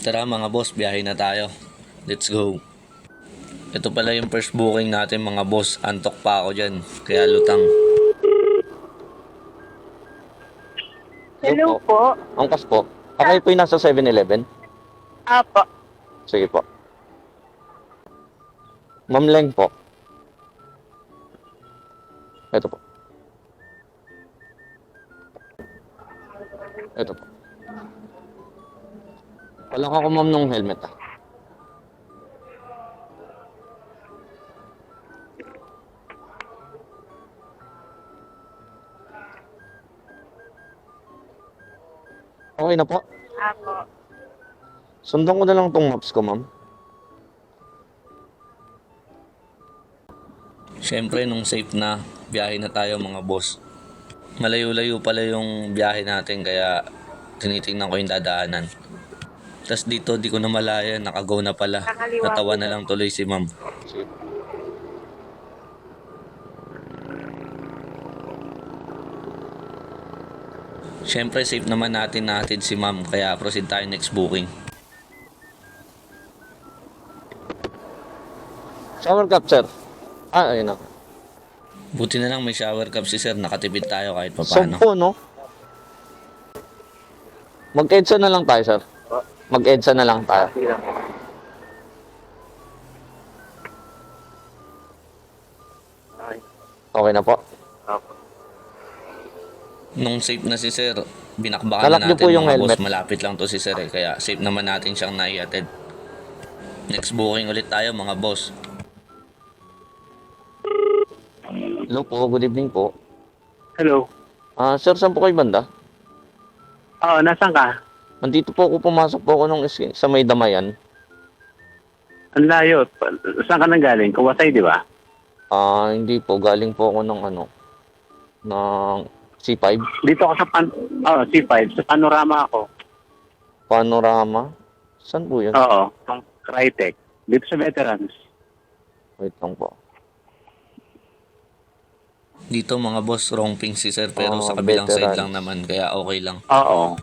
Tara mga boss, biyahe na tayo. Let's go. Ito pala yung first booking natin mga boss. Antok pa ako dyan, kaya lutang. Hello po. Angkas po. Kayo po yung nasa 7-Eleven? Apo. Sige po. Ma'am Leng po. Ito po. Ito po. Wala ka ko ma'am ng helmet ah. Okay na po. Apo. Sundan ko na lang tong maps ko ma'am. Siyempre nung safe na, biyahe na tayo mga boss. Malayo-layo pala yung biyahe natin kaya tinitingnan ko yung dadaanan. Tapos dito di ko na malaya, nakagaw na pala. Natawa na lang tuloy si ma'am. Sige. Siyempre safe naman natin si ma'am kaya proceed tayo next booking. Shower cap sir. Ayun na. Buti na lang may shower cap si sir, nakatipid tayo kahit papano. Sampo no? Mag-EDSA na lang tayo sir. Mag-EDSA na lang tayo. Okay na po. Nung safe na si sir, binakbakan Kalak na niyo natin po yung mga boss. helmet. Malapit lang to si sir eh, kaya safe naman natin siyang naiatid. Next booking ulit tayo mga boss. Hello po, good evening po. Hello. Sir, saan po kayo banda? Oo, nasaan ka? Nandito po ako, pumasok po ako sa may damayan. Ang layo. Saan ka nang galing? Kawasay, di ba? Hindi po, galing po ako ng ng C5. Dito ako sa C5. Sa Panorama ako. Panorama. Saan po yun? Oo. Ang Crytek. Dito sa Veterans. Wait lang po. Dito mga boss, wrong ping si sir pero sa kabilang veterans. side lang naman kaya okay lang. Oo.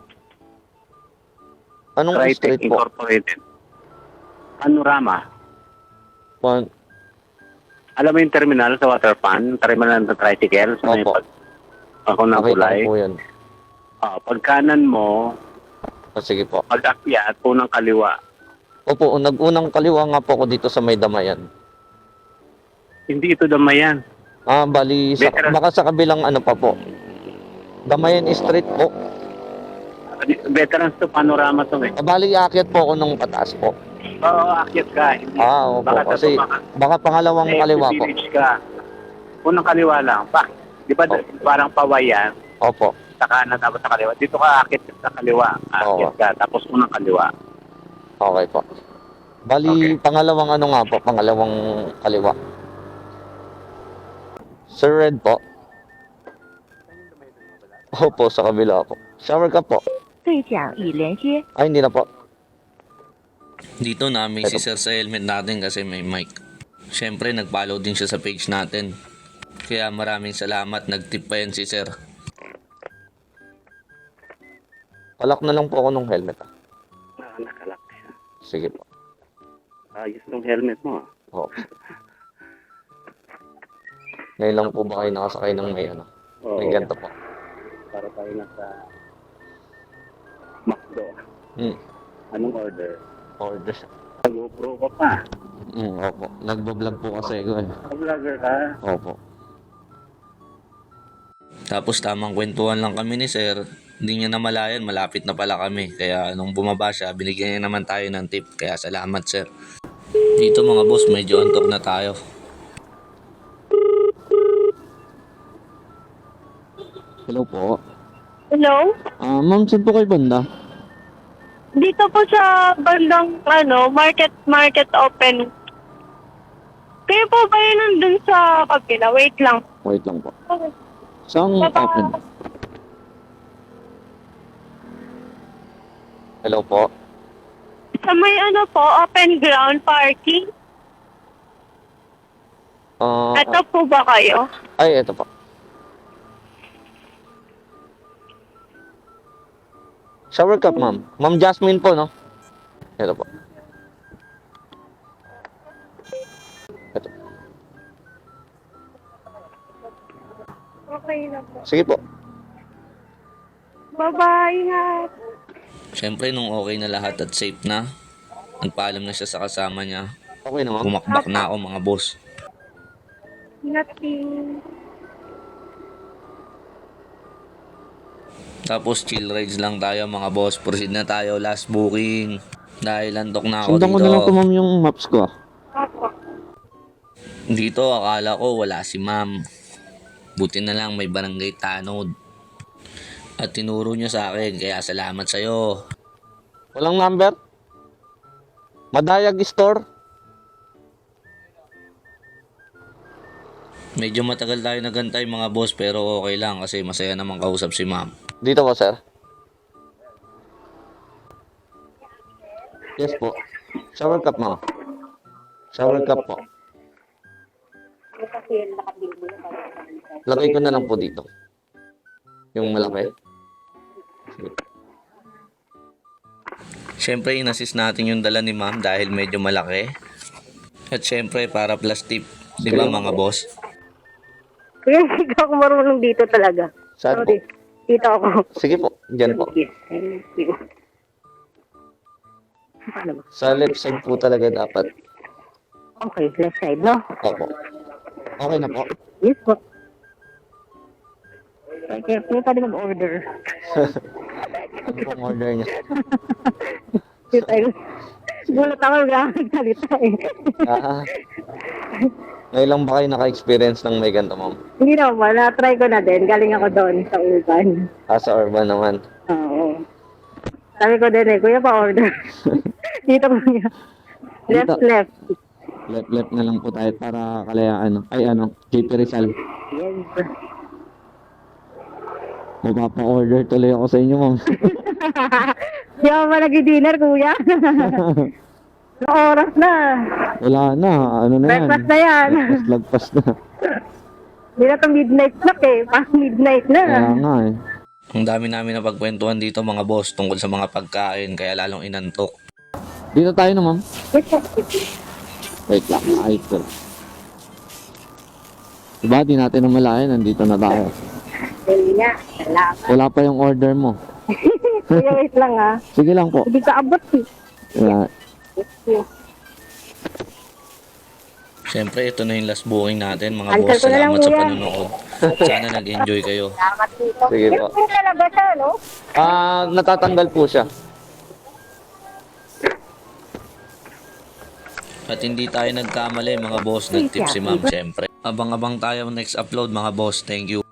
Anong Crytek street po? Incorporated. Panorama. Pan Alam mo yung terminal sa Waterpan? Terminal ng tricycle? Sa may Opo. ako ng Nakita kulay? ko po yan. Pag kanan mo, Sige po. pag akyat, unang kaliwa. Opo, nag-unang kaliwa nga po ako dito sa may damayan. Hindi ito damayan. Bali, Veterans. baka sa kabilang pa po. Damayan Street po. Veterans to Panorama to eh. Bali, aakyat po ako nung pataas po. Oo, akyat ka. Hindi. Opo. Baka Kasi, baka pangalawang May kaliwa po. village ka. Unang kaliwa lang. Di ba parang pawayan? Opo. Sa kanan tapos sa kaliwa. Dito ka akit sa kaliwa. Akyat ka. Tapos unang kaliwa. Okay po. Bali, pangalawang nga po, pangalawang kaliwa. Sir Red po. Opo, sa kabila po. Shower cap po. 对讲已连接。 Ay, hindi na po. Dito namin si Ito. sir sa helmet natin kasi may mic. Siyempre nag-follow din siya sa page natin. Kaya maraming salamat, nag-tip pa yan si sir. Palak na lang po ako ng helmet. Nakalak siya. Sige po. Ayos tong helmet mo. Opo. Ngayon lang po ba kayo nakasakay ng may may ganito po? Para tayo nasa McDo. Anong order? Order. GoPro ka pa. Opo. Nagbablog po kasi ako eh. Vlogger ka. Opo. Tapos tamang kwentuhan lang kami ni sir. Hindi niya namalayan, malapit na pala kami. Kaya nung bumaba siya, binigyan niya naman tayo ng tip. Kaya salamat sir. Dito mga boss, medyo antok na tayo. Hello po. Hello? Ma'am, saan po kayo banda? Dito po sa bandang market open. Kayo po ba yun nandun sa kabila? Wait lang. Wait lang po. Saan open? Hello po. Sa may open ground parking. Ito po ba kayo? Ay, ito po. Shower cap, ma'am. Ma'am Jasmine po, no? Ito po. Ito. Okay na po. Sige po. Bye-bye, ingat. Siyempre, nung okay na lahat at safe na, nagpaalam na siya sa kasama niya. Okay na, ma'am. Pumakbak na ako mga boss. Ingat din. Tapos chill rides lang tayo mga boss. Proceed na tayo, last booking. Dahil landok na ako Sundan ko na lang po, dito. ma'am, yung maps ko. Opo. Dito akala ko wala si ma'am. Buti na lang may barangay tanod. At tinuro niya sa akin, kaya salamat sa'yo. Walang number? Madayag store? Medyo matagal tayo nagantay mga boss, pero okay lang kasi masaya namang kausap si ma'am. Dito po, sir. Yes po. Shower cup, ma'am. Shower cup po. Lagay ko na lang po dito. Yung malaki. Siyempre, inassist natin yung dala ni ma'am dahil medyo malaki. At siyempre, para plus tip. Di ba mga boss? Kuya, hindi ako marunong dito talaga. Saan po? Dito ako. Sige po. Diyan po. Yes, thank you. Paano ba? Sa left side po talaga dapat. Okay, left side, no? Opo. Okay na po. Yes po. Okay, pwede mag-order. Ano pong order niya? Dito tayo. Gulat ako nagsalita eh. Ngayon lang ba kayo naka-experience ng may ganito, ma'am? Hindi naman, na-try ko na din. Galing ako doon sa urban. Sa urban naman. Oo. Sabi ko din eh, kuya pa-order. Dito kuya. Left, Dito. left. Left na lang po tayo para kalayaan. Ay JP Rizal. Yes. Magpapa-order tuloy ako sa inyo, ma'am. Di ako pa nag-dinner, kuya. Sa oras na. Wala na. Ano na yan? Breakfast na yan. Lagpas na. Hindi na ito midnight clock eh. Past midnight na. Kaya nga eh. Ang dami namin na pagkwentuhan dito mga boss tungkol sa mga pagkain, kaya lalong inantok. Dito tayo na, ma'am. Yes, sir. Wait lang. Ayos ko. Diba, di natin namalayan. Nandito na tayo. Hindi nga. Salamat. Wala pa yung order mo. Kuya, wait lang ah. Sige lang po. Hindi ka abot eh. Yeah. Siyempre, ito na yung last booking natin mga Cancel boss. ko na lang, Salamat sa kuya. panonood. Sana nag-enjoy kayo. Salamat dito. Sige po. Yung lalabas siya, no? Natatanggal po siya. At hindi tayo nagkamali mga boss, nag-tip si ma'am siyempre. Abang-abang tayo next upload mga boss. Thank you.